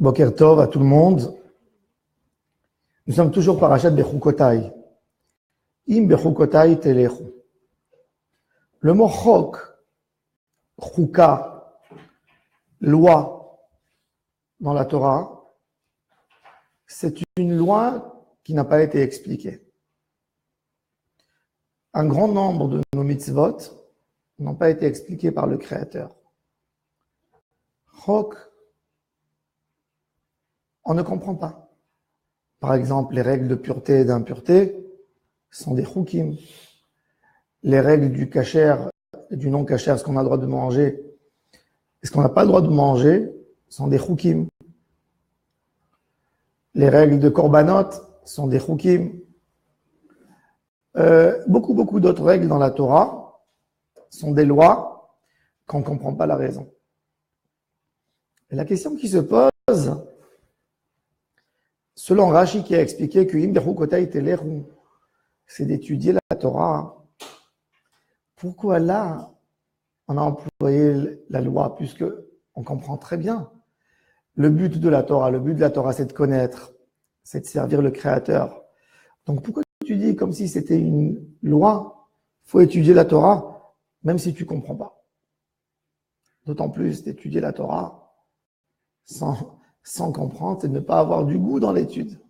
Boker Tov à tout le monde. Nous sommes toujours parashat Bechukotai. Im Bechukotai telechu. Le mot chok, chuka, loi dans la Torah, c'est une loi qui n'a pas été expliquée. Un grand nombre de nos mitzvot n'ont pas été expliqués par le Créateur. Chok, on ne comprend pas. Par exemple, les règles de pureté et d'impureté sont des chukim. Les règles du kasher et du non kasher, ce qu'on a le droit de manger et ce qu'on n'a pas le droit de manger, sont des chukim. Les règles de korbanot sont des chukim. Beaucoup d'autres règles dans la Torah sont des lois qu'on ne comprend pas la raison. Et la question qui se pose, selon Rashi qui a expliqué que c'est d'étudier la Torah, pourquoi là on a employé la loi, puisque on comprend très bien le but de la Torah. Le but de la Torah, c'est de connaître, c'est de servir le Créateur. Donc pourquoi tu dis comme si c'était une loi, il faut étudier la Torah, même si tu ne comprends pas. D'autant plus d'étudier la Torah sans comprendre, c'est de ne pas avoir du goût dans l'étude.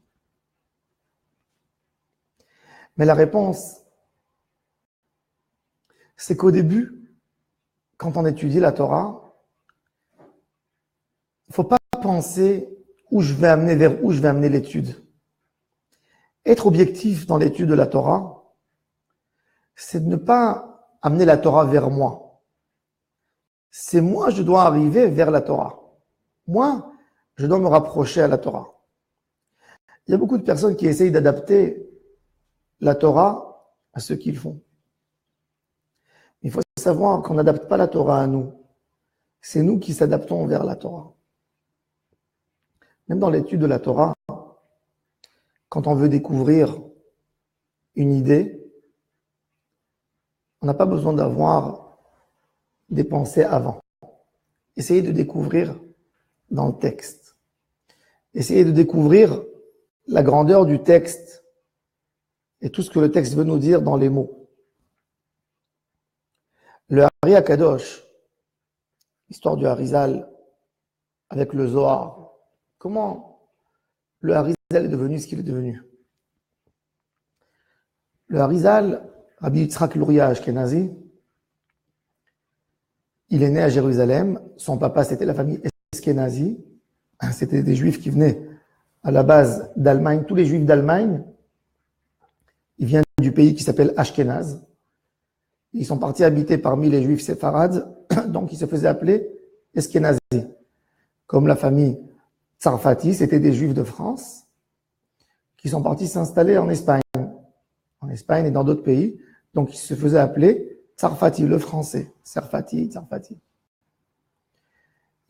Mais la réponse, c'est qu'au début, quand on étudie la Torah, il ne faut pas penser vers où je vais amener l'étude. Être objectif dans l'étude de la Torah, c'est de ne pas amener la Torah vers moi. C'est moi, je dois arriver vers la Torah. Moi, je dois me rapprocher à la Torah. Il y a beaucoup de personnes qui essayent d'adapter la Torah à ce qu'ils font. Il faut savoir qu'on n'adapte pas la Torah à nous. C'est nous qui s'adaptons vers la Torah. Même dans l'étude de la Torah, quand on veut découvrir une idée, on n'a pas besoin d'avoir des pensées avant. Essayez de découvrir dans le texte. Essayez de découvrir la grandeur du texte et tout ce que le texte veut nous dire dans les mots. Le Hari HaKadosh, l'histoire du Harizal avec le Zohar, comment le Harizal est devenu ce qu'il est devenu. Le Harizal, Rabbi Yitzhak Luria Ashkenazi, il est né à Jérusalem, son papa c'était la famille Ashkenazi, c'était des juifs qui venaient à la base d'Allemagne, tous les juifs d'Allemagne, ils viennent du pays qui s'appelle Ashkenaz, ils sont partis habiter parmi les juifs séfarades, donc ils se faisaient appeler Ashkenazi, comme la famille Tsarfati, c'était des juifs de France, qui sont partis s'installer en Espagne et dans d'autres pays, donc ils se faisaient appeler Tsarfati, le français, Tsarfati.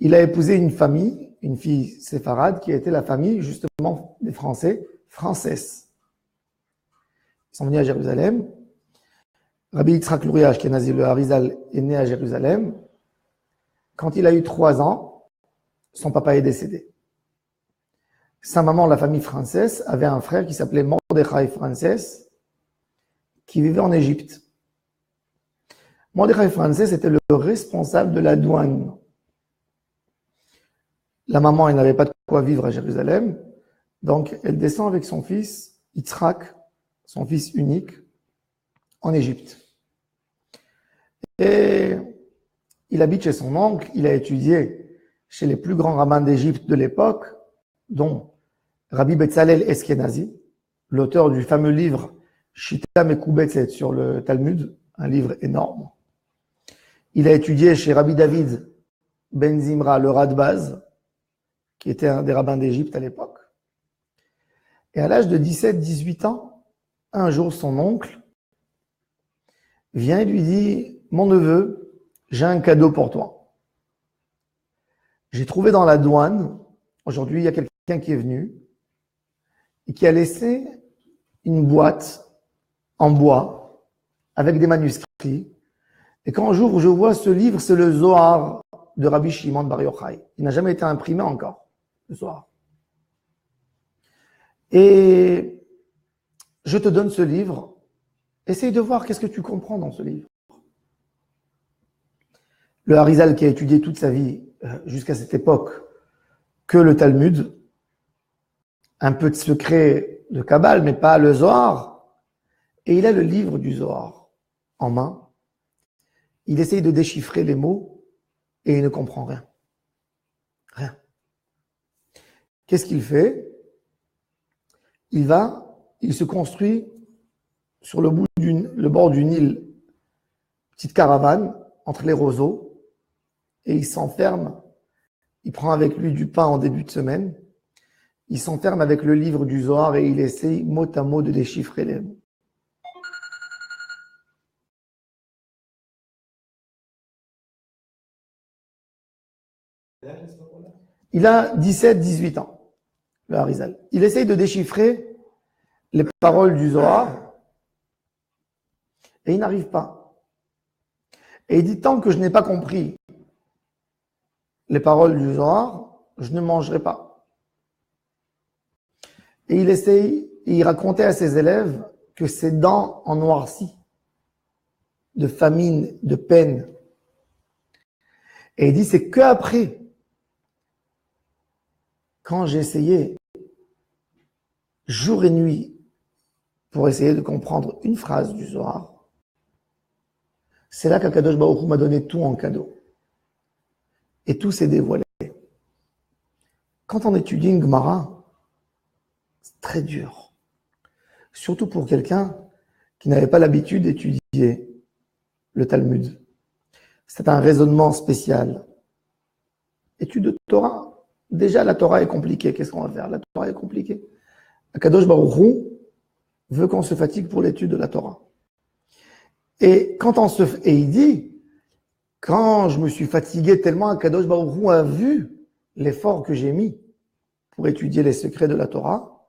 Il a épousé une fille séfarade, qui était la famille, justement, des Français, françaises. Ils sont venus à Jérusalem. Rabbi Yitzhak Luria Ashkenazi, le Harizal, est né à Jérusalem. Quand il a eu 3 ans, son papa est décédé. Sa maman, la famille française, avait un frère qui s'appelait Mordechai Frances, qui vivait en Égypte. Mordechai Frances était le responsable de la douane. La maman, elle n'avait pas de quoi vivre à Jérusalem, donc elle descend avec son fils, Yitzhak, son fils unique, en Égypte. Et il habite chez son oncle, il a étudié chez les plus grands rabbins d'Égypte de l'époque, dont Rabbi Betzalel Eskenazi, l'auteur du fameux livre Shita Mekubetzet sur le Talmud, un livre énorme. Il a étudié chez Rabbi David Ben Zimra, le Radbaz, qui était un des rabbins d'Égypte à l'époque. Et à l'âge de 17-18 ans, un jour, son oncle vient et lui dit « Mon neveu, j'ai un cadeau pour toi. J'ai trouvé dans la douane, aujourd'hui, il y a quelqu'un qui est venu et qui a laissé une boîte en bois avec des manuscrits. Et quand un jour je vois ce livre, c'est le Zohar de Rabbi Shimon Bar Yochai. Il n'a jamais été imprimé encore. le Zohar. Et je te donne ce livre. Essaye de voir qu'est-ce que tu comprends dans ce livre. Le Harizal, qui a étudié toute sa vie jusqu'à cette époque que le Talmud, un peu de secret de Kabbale, mais pas le Zohar, et il a le livre du Zohar en main. Il essaye de déchiffrer les mots et il ne comprend rien. Rien. Qu'est-ce qu'il fait? Il se construit sur le bord du Nil, petite caravane entre les roseaux, et il s'enferme. Il prend avec lui du pain en début de semaine. Il s'enferme avec le livre du Zohar et il essaye mot à mot de déchiffrer les mots. Il a 17-18 ans, le Harizal. Il essaye de déchiffrer les paroles du Zohar et il n'arrive pas. Et il dit, tant que je n'ai pas compris les paroles du Zohar, je ne mangerai pas. Et il racontait à ses élèves que ses dents en noirci, de famine, de peine. Et il dit, c'est que après, quand j'ai essayé jour et nuit pour essayer de comprendre une phrase du Zohar, c'est là qu'Akadosh Baruch Hu m'a donné tout en cadeau. Et tout s'est dévoilé. Quand on étudie une Gemara, c'est très dur. Surtout pour quelqu'un qui n'avait pas l'habitude d'étudier le Talmud. C'est un raisonnement spécial. Étude de Torah. Déjà, la Torah est compliquée. Qu'est-ce qu'on va faire? La Torah est compliquée. Akadosh Baruch Hu veut qu'on se fatigue pour l'étude de la Torah. Et il dit, quand je me suis fatigué tellement, Akadosh Baruch Hu a vu l'effort que j'ai mis pour étudier les secrets de la Torah,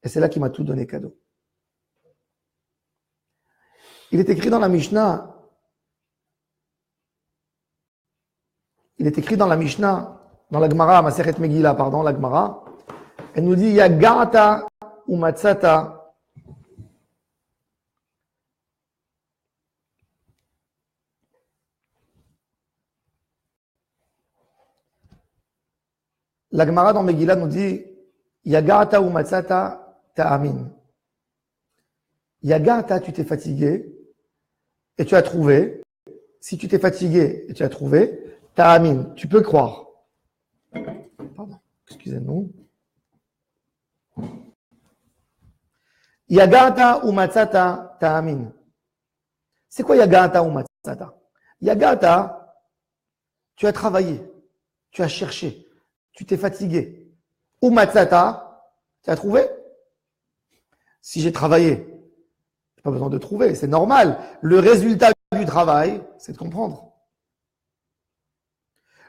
et c'est là qu'il m'a tout donné cadeau. Il est écrit dans la Mishnah, dans la Gemara, Masechet Megillah, la Gemara, elle nous dit, Yagata ou Matzata. La Gemara dans Megillah nous dit, Yagata ou Matzata ta'amin. Yagata, tu t'es fatigué et tu as trouvé. Si tu t'es fatigué et tu as trouvé, ta'amin, tu peux croire. Pardon, excusez-nous. Yagata ou Matzata ta'amin. C'est quoi Yagata ou Matzata? Yagata, tu as travaillé, tu as cherché, tu t'es fatigué. Ou Matzata, tu as trouvé? Si j'ai travaillé, j'ai pas besoin de trouver, c'est normal. Le résultat du travail, c'est de comprendre.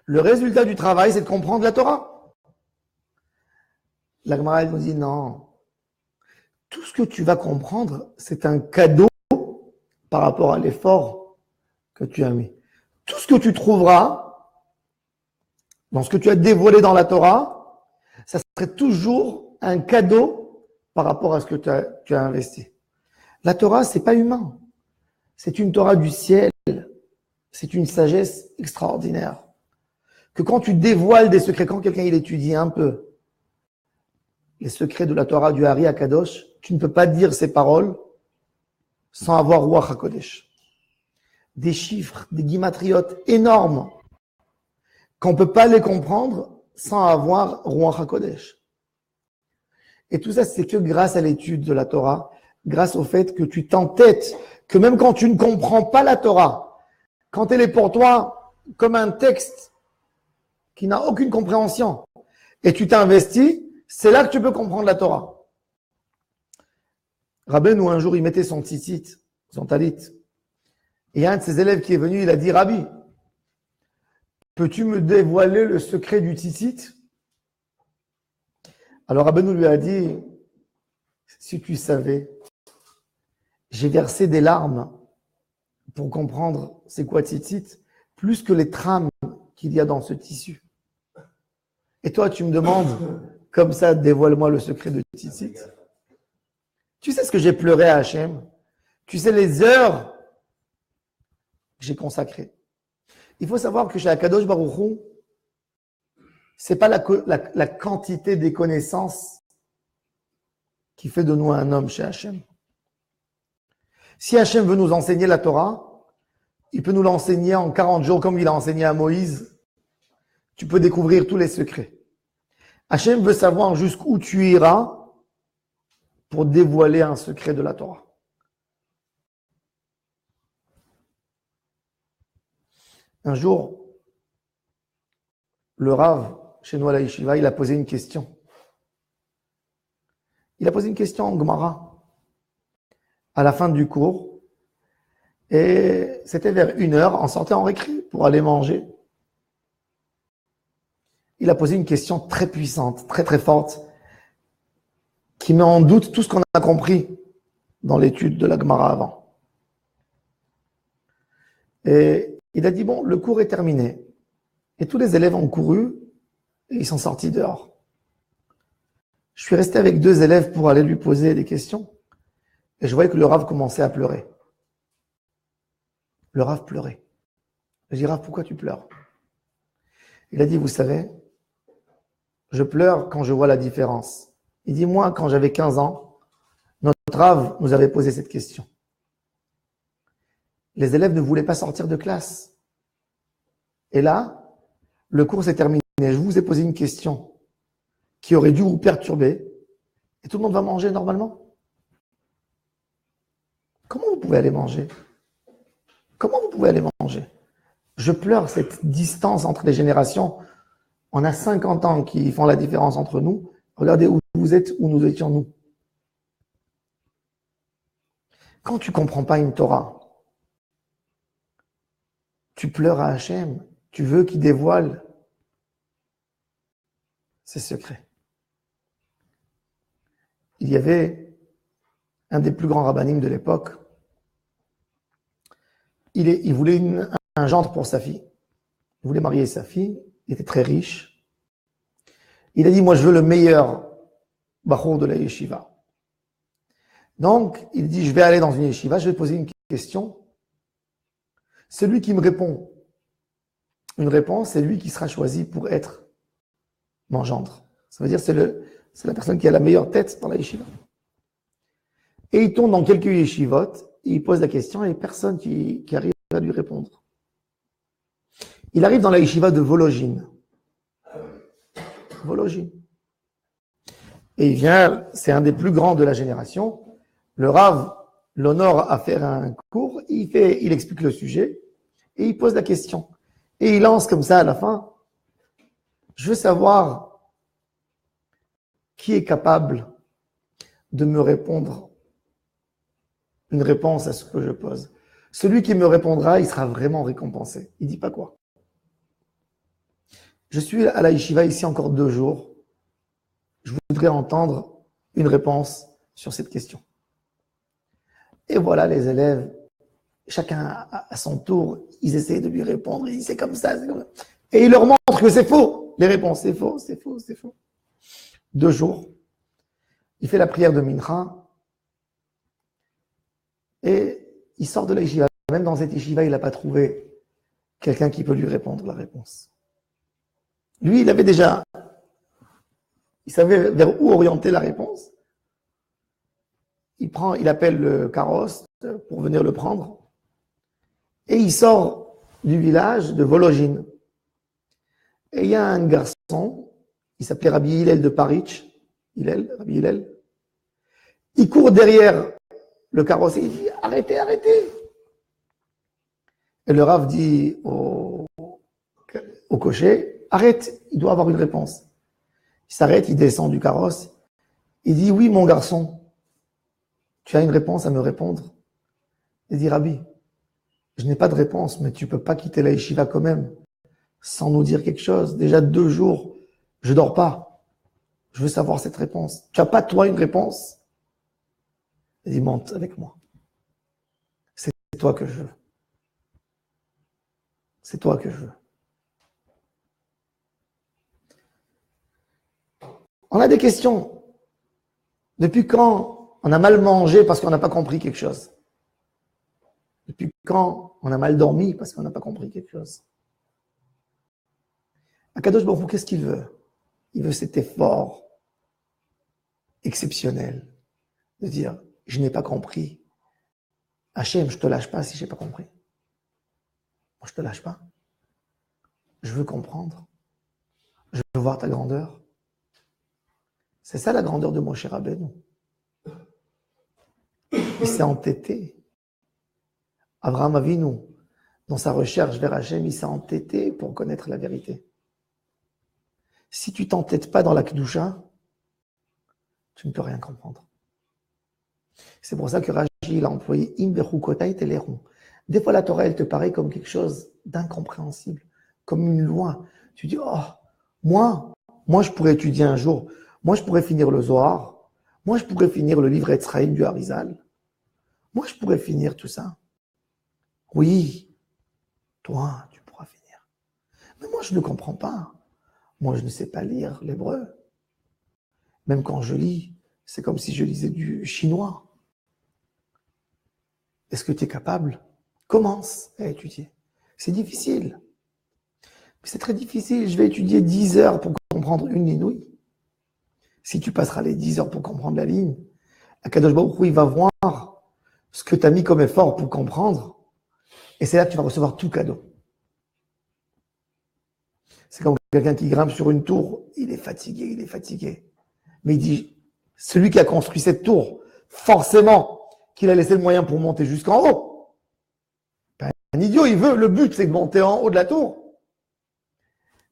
Le résultat du travail, c'est de comprendre la Torah. La Gemara nous dit non. Tout ce que tu vas comprendre, c'est un cadeau par rapport à l'effort que tu as mis. Tout ce que tu trouveras dans ce que tu as dévoilé dans la Torah, ça serait toujours un cadeau par rapport à ce que tu as investi. La Torah, c'est pas humain. C'est une Torah du ciel. C'est une sagesse extraordinaire. Que quand tu dévoiles des secrets, quand quelqu'un il étudie un peu les secrets de la Torah du Hari HaKadosh, tu ne peux pas dire ces paroles sans avoir Ruach HaKodesh. Des chiffres, des guimatriotes énormes qu'on ne peut pas les comprendre sans avoir Ruach HaKodesh. Et tout ça, c'est que grâce à l'étude de la Torah, grâce au fait que tu t'entêtes, que même quand tu ne comprends pas la Torah, quand elle est pour toi comme un texte qui n'a aucune compréhension, et tu t'investis, c'est là que tu peux comprendre la Torah. Rabbeinu, un jour, il mettait son tzitzit, son talit, et un de ses élèves qui est venu, il a dit, Rabbi, peux-tu me dévoiler le secret du tzitzit? Alors Rabbeinu lui a dit, si tu savais, j'ai versé des larmes pour comprendre c'est quoi tzitzit, plus que les trames qu'il y a dans ce tissu. Et toi, tu me demandes, comme ça, dévoile-moi le secret de Tzitzit. Tu sais ce que j'ai pleuré à Hachem? Tu sais les heures que j'ai consacrées. Il faut savoir que chez Akadosh Baruch Hu, c'est pas la quantité des connaissances qui fait de nous un homme chez Hachem. Si Hachem veut nous enseigner la Torah, il peut nous l'enseigner en 40 jours comme il a enseigné à Moïse. Tu peux découvrir tous les secrets. Hachem veut savoir jusqu'où tu iras pour dévoiler un secret de la Torah. Un jour, le Rav, chez nous à la Yeshiva, il a posé une question. Il a posé une question en Gemara, à la fin du cours, et c'était vers 1h, on sortait en récré pour aller manger. Il a posé une question très puissante, très très forte, qui met en doute tout ce qu'on a compris dans l'étude de la Gemara avant. Et il a dit, bon, le cours est terminé. Et tous les élèves ont couru et ils sont sortis dehors. Je suis resté avec 2 élèves pour aller lui poser des questions. Et je voyais que le Rav commençait à pleurer. Le Rav pleurait. Je dis, Rav, pourquoi tu pleures? Il a dit, vous savez, je pleure quand je vois la différence. Il dit, moi, quand j'avais 15 ans, notre Rav nous avait posé cette question. Les élèves ne voulaient pas sortir de classe. Et là, le cours s'est terminé. Je vous ai posé une question qui aurait dû vous perturber. Et tout le monde va manger normalement. Comment vous pouvez aller manger? Comment vous pouvez aller manger? Je pleure cette distance entre les générations. On a 50 ans qui font la différence entre nous. Regardez où vous êtes, où nous étions nous. Quand tu ne comprends pas une Torah, tu pleures à Hachem, tu veux qu'il dévoile ses secrets. Il y avait un des plus grands rabbinim de l'époque. Il voulait un gendre pour sa fille. Il voulait marier sa fille. Il était très riche. Il a dit, moi je veux le meilleur bachour de la yeshiva. Donc, il dit, je vais aller dans une yeshiva, je vais poser une question. Celui qui me répond une réponse, c'est lui qui sera choisi pour être mon gendre. Ça veut dire c'est la personne qui a la meilleure tête dans la yeshiva. Et il tombe dans quelques yeshivot, il pose la question et personne qui arrive à lui répondre. Il arrive dans la yeshiva de Vologine. Vologine. Et il vient, c'est un des plus grands de la génération. Le Rav l'honore à faire un cours, il explique le sujet et il pose la question. Et il lance comme ça à la fin, je veux savoir qui est capable de me répondre une réponse à ce que je pose. Celui qui me répondra, il sera vraiment récompensé. Il dit pas quoi. Je suis à la yeshiva ici encore 2 jours. Je voudrais entendre une réponse sur cette question. Et voilà les élèves, chacun à son tour, ils essaient de lui répondre. Ils disent c'est comme ça, c'est comme ça. Et il leur montre que c'est faux. Les réponses, c'est faux, c'est faux, c'est faux. 2 jours. Il fait la prière de Mincha. Et il sort de la yeshiva. Même dans cette yeshiva, il n'a pas trouvé quelqu'un qui peut lui répondre la réponse. Lui, il savait vers où orienter la réponse. Il appelle le carrosse pour venir le prendre. Et il sort du village de Vologine. Et il y a un garçon, il s'appelait Rabbi Hillel de Paritch. Rabbi Hillel. Il court derrière le carrosse et il dit « Arrêtez, arrêtez !» Et le Rav dit au cocher « Arrête, il doit avoir une réponse. » Il s'arrête, il descend du carrosse. Il dit « Oui, mon garçon, tu as une réponse à me répondre ?» Il dit « Rabbi, je n'ai pas de réponse, mais tu peux pas quitter la yeshiva quand même sans nous dire quelque chose. Déjà 2 jours, je dors pas. Je veux savoir cette réponse. Tu n'as pas, toi, une réponse ?» Il dit « Monte avec moi. C'est toi que je veux. C'est toi que je veux. » On a des questions. Depuis quand on a mal mangé parce qu'on n'a pas compris quelque chose? Depuis quand on a mal dormi parce qu'on n'a pas compris quelque chose? Akadosh Baruch Hu, qu'est-ce qu'il veut? Il veut cet effort exceptionnel de dire, je n'ai pas compris. Hachem, je ne te lâche pas si je n'ai pas compris. Moi, je ne te lâche pas. Je veux comprendre. Je veux voir ta grandeur. C'est ça la grandeur de Moshe Rabbeinu. Il s'est entêté. Abraham Avinu, dans sa recherche vers Hachem, il s'est entêté pour connaître la vérité. Si tu t'entêtes pas dans la Kedusha, tu ne peux rien comprendre. C'est pour ça que Rashi, il a employé Imbechu Kotai Teleron. Des fois, la Torah, elle te paraît comme quelque chose d'incompréhensible, comme une loi. Tu dis, oh, moi, je pourrais étudier un jour. Moi, je pourrais finir le Zohar. Moi, je pourrais finir le livre Etzraïm du Harizal. Moi, je pourrais finir tout ça. Oui, toi, tu pourras finir. Mais moi, je ne comprends pas. Moi, je ne sais pas lire l'hébreu. Même quand je lis, c'est comme si je lisais du chinois. Est-ce que tu es capable? Commence à étudier. C'est difficile. Mais c'est très difficile. Je vais étudier 10 heures pour comprendre une ligne. Oui. Si tu passeras les 10 heures pour comprendre la ligne, Akadosh Baruch Hu, il va voir ce que tu as mis comme effort pour comprendre. Et c'est là que tu vas recevoir tout cadeau. C'est comme quelqu'un qui grimpe sur une tour, il est fatigué. Mais il dit, celui qui a construit cette tour, forcément qu'il a laissé le moyen pour monter jusqu'en haut. Ben, un idiot, le but c'est de monter en haut de la tour.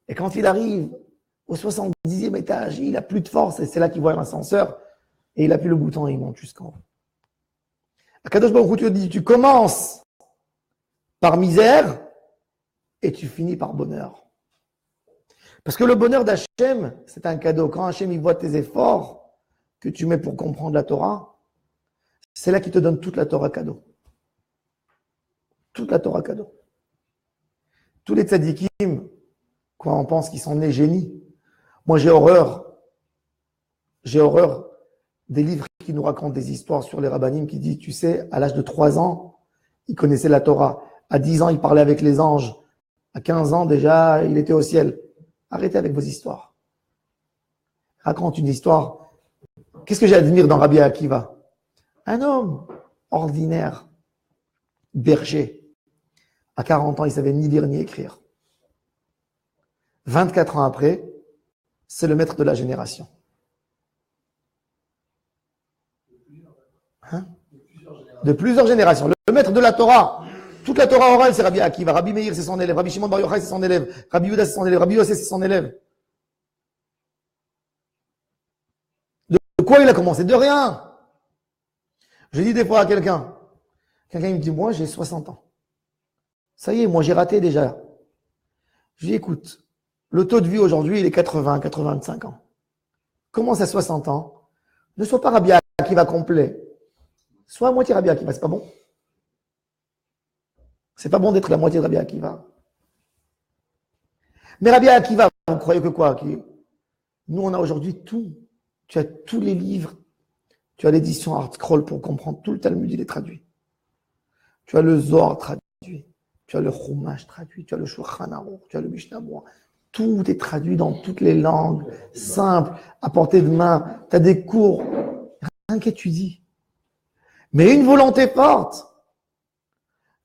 Et quand il arrive au 70e étage, il n'a plus de force, et c'est là qu'il voit l'ascenseur, et il appuie le bouton et il monte jusqu'en haut. Akadosh Baruch Hu te dit, tu commences par misère, et tu finis par bonheur. Parce que le bonheur d'Hachem, c'est un cadeau. Quand Hachem il voit tes efforts que tu mets pour comprendre la Torah, c'est là qu'il te donne toute la Torah cadeau. Toute la Torah cadeau. Tous les tzadikim, quoi, on pense qu'ils sont nés génies. Moi, j'ai horreur des livres qui nous racontent des histoires sur les rabbanim qui disent, tu sais, à l'âge de 3 ans, il connaissait la Torah. À 10 ans, il parlait avec les anges. À 15 ans, déjà, il était au ciel. Arrêtez avec vos histoires. Raconte une histoire. Qu'est-ce que j'admire dans Rabbi Akiva? Un homme ordinaire, berger. À 40 ans, il ne savait ni lire ni écrire. 24 ans après, c'est le maître de la génération. Hein? De plusieurs générations. Le maître de la Torah. Toute la Torah orale, c'est Rabbi Akiva. Rabbi Meir, c'est son élève. Rabbi Shimon Bar Yochai, c'est son élève. Rabbi Yehuda, c'est son élève. Rabbi Yossé, c'est son élève. De quoi il a commencé? De rien. Je dis des fois à quelqu'un il me dit, moi, j'ai 60 ans. Ça y est, moi, j'ai raté déjà. Je dis, écoute, le taux de vie aujourd'hui, il est 85 ans. Commence à 60 ans. Ne sois pas Rabbi Akiva complet. Sois à moitié Rabbi Akiva, c'est pas bon? C'est pas bon d'être la moitié de Rabbi Akiva. Mais Rabbi Akiva, vous croyez que quoi? Nous, on a aujourd'hui tout. Tu as tous les livres. Tu as l'édition Art-Scroll pour comprendre. Tout le Talmud, il est traduit. Tu as le Zohar traduit. Tu as le Chumash traduit. Tu as le Shulchan Aruch. Tu as le Mishnah Berurah. Tout est traduit dans toutes les langues, simple, à portée de main. Tu as des cours. Rien qu'étudie. Mais une volonté forte.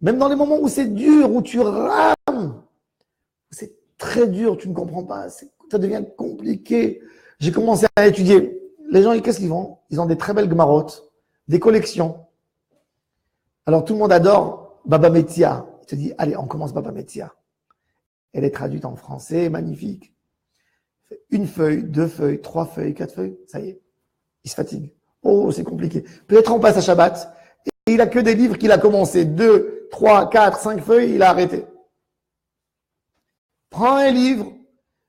Même dans les moments où c'est dur, où tu rames, c'est très dur, tu ne comprends pas, ça devient compliqué. J'ai commencé à étudier. Les gens, qu'est-ce qu'ils font? Ils ont des très belles gmarottes, des collections. Alors tout le monde adore Baba Metzia. Il te dit, allez, on commence Baba Metzia. Elle est traduite en français, magnifique. Une feuille, 2 feuilles, 3 feuilles, 4 feuilles, ça y est, il se fatigue. Oh, c'est compliqué. Peut-être on passe à Shabbat, et il a que des livres qu'il a commencé, 2, 3, 4, 5 feuilles, il a arrêté. Prends un livre,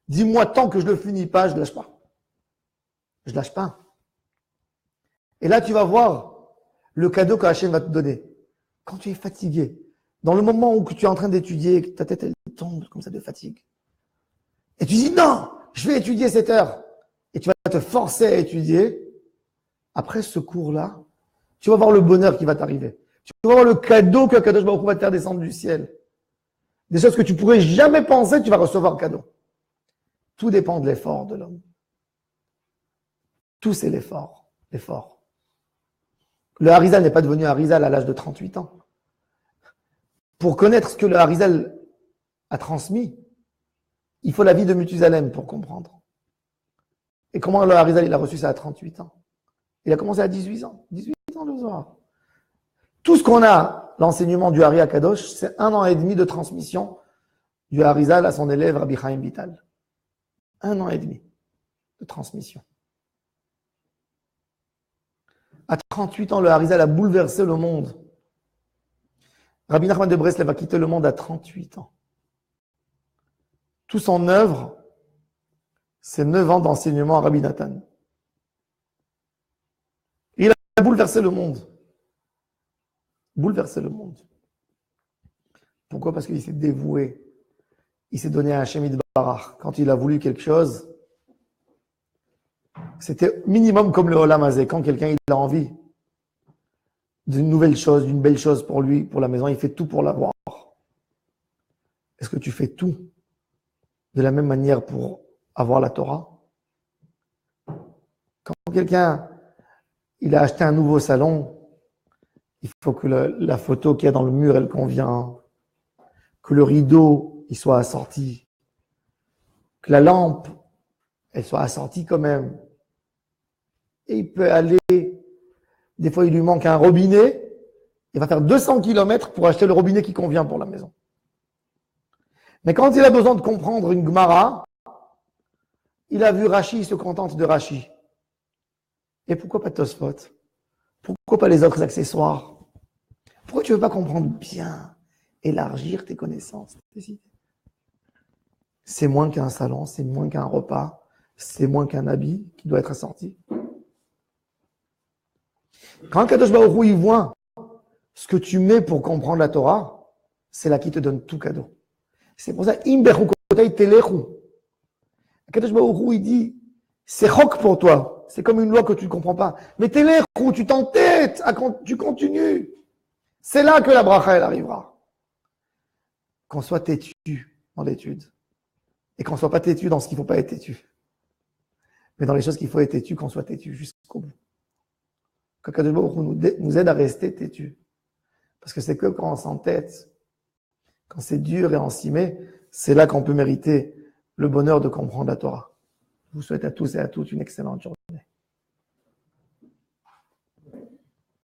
dis-moi tant que je ne le finis pas, je ne lâche pas. Je ne lâche pas. Et là, tu vas voir le cadeau que Hachem va te donner. Quand tu es fatigué, dans le moment où tu es en train d'étudier, que ta tête elle tombe comme ça de fatigue, et tu dis non, je vais étudier cette heure. et tu vas te forcer à étudier, après ce cours-là, tu vas voir le bonheur qui va t'arriver. Tu vas voir le cadeau que Kadosh Baruch Hu va te faire descendre du ciel. Des choses que tu pourrais jamais penser, tu vas recevoir en cadeau. Tout dépend de l'effort de l'homme. Tout c'est l'effort. L'effort. Le Harizal n'est pas devenu Harizal à l'âge de 38 ans. Pour connaître ce que le Harizal a transmis, il faut la vie de Muthusalem pour comprendre. Et comment le Harizal il a reçu ça à 38 ans? Il a commencé à 18 ans. 18 ans de Zohar. Tout ce qu'on a, l'enseignement du Hari Akadosh, c'est 1 an et demi de transmission du Harizal à son élève Rabbi Chaim Vital. 1 an et demi de transmission. À 38 ans, le Harizal a bouleversé le monde. Rabbi Nachman de Breslev a quitté le monde à 38 ans. Tout son œuvre, c'est 9 ans d'enseignement à Rabbi Nathan. Il a bouleversé le monde. Bouleversé le monde. Pourquoi? Parce qu'il s'est dévoué. Il s'est donné à Hachem Barach. Quand il a voulu quelque chose, c'était minimum comme le Olam Hazé. Quand quelqu'un il a envie d'une nouvelle chose, d'une belle chose pour lui, pour la maison, il fait tout pour l'avoir. Est-ce que tu fais tout de la même manière pour avoir la Torah? Quand quelqu'un il a acheté un nouveau salon, il faut que la photo qu'il y a dans le mur, elle convient, que le rideau il soit assorti, que la lampe elle soit assortie quand même. Et il peut aller, des fois il lui manque un robinet, il va faire 200 km pour acheter le robinet qui convient pour la maison. Mais quand il a besoin de comprendre une Gemara, il a vu Rashi, il se contente de Rashi. Et pourquoi pas Tosfot? Pourquoi pas les autres accessoires? Pourquoi tu ne veux pas comprendre bien, élargir tes connaissances, tes idées? C'est moins qu'un salon, c'est moins qu'un repas, c'est moins qu'un habit qui doit être assorti. Quand Kadosh Baruch Hu, il voit ce que tu mets pour comprendre la Torah, c'est là qu'il te donne tout cadeau. C'est pour ça, Kadosh Baruch Hu, il dit, c'est chok pour toi. C'est comme une loi que tu ne comprends pas. Mais telechu, tu t'entêtes, tu continues. C'est là que la bracha, elle arrivera. Qu'on soit têtu dans l'étude. Et qu'on ne soit pas têtu dans ce qu'il ne faut pas être têtu. Mais dans les choses qu'il faut être têtu, qu'on soit têtu jusqu'au bout. Que Kadosh Baruch Hu nous aide à rester têtu. Parce que c'est que quand on s'entête, quand c'est dur et on s'y met, c'est là qu'on peut mériter le bonheur de comprendre la Torah. Je vous souhaite à tous et à toutes une excellente journée.